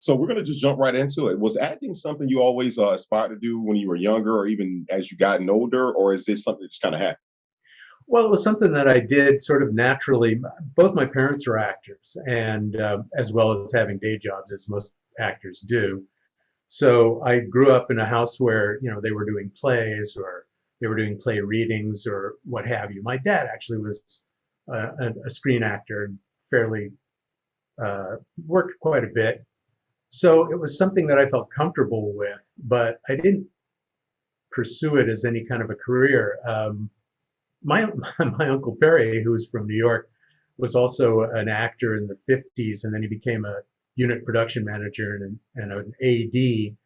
So we're going to just jump right into it. Was acting something you always aspired to do when you were younger, or even as you gotten older, or is this something that just kind of happened? Well, it was something that I did sort of naturally. Both my parents are actors, and as well as having day jobs, as most actors do. So I grew up in a house where, they were doing plays or they were doing play readings or what have you. My dad actually was a screen actor and fairly worked quite a bit. So it was something that I felt comfortable with, but I didn't pursue it as any kind of a career. My my uncle Perry, who was from New York, was also an actor in the 50s, and then he became a unit production manager and an AD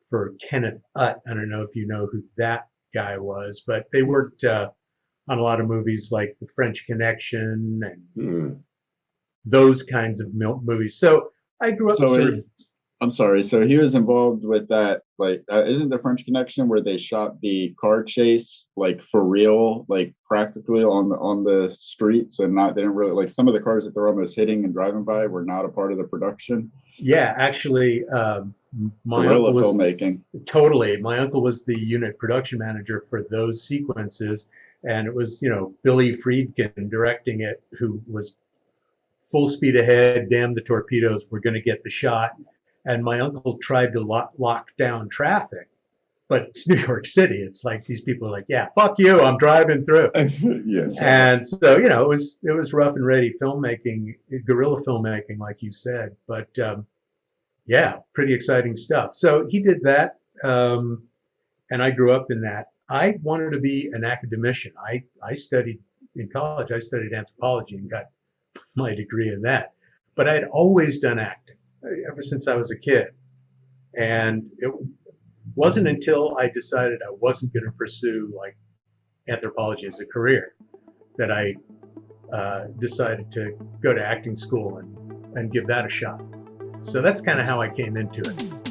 for Kenneth Utt. I don't know if you know who that guy was, but they worked on a lot of movies like The French Connection and Hmm. those kinds of movies. So I grew up So sort of. I'm sorry. So he was involved with that. Like, isn't the French Connection where they shot the car chase like for real, like practically on the streets, and not they didn't really like some of the cars that they're almost hitting and driving by were not a part of the production. Yeah, actually, my uncle Guerrilla was filmmaking. totally. My uncle was the unit production manager for those sequences, and it was, Billy Friedkin directing it, who was full speed ahead. Damn the torpedoes! We're going to get the shot. And my uncle tried to lock down traffic, but it's New York City. It's like these people are like, "Yeah, fuck you! I'm driving through." Yes. And so, it was rough and ready filmmaking, guerrilla filmmaking, like you said. But yeah, pretty exciting stuff. So he did that, and I grew up in that. I wanted to be an academician. I studied in college. I studied anthropology and got my degree in that. But I had always done acting ever since I was a kid, and it wasn't until I decided I wasn't going to pursue like anthropology as a career that I decided to go to acting school and give that a shot. So that's kind of how I came into it.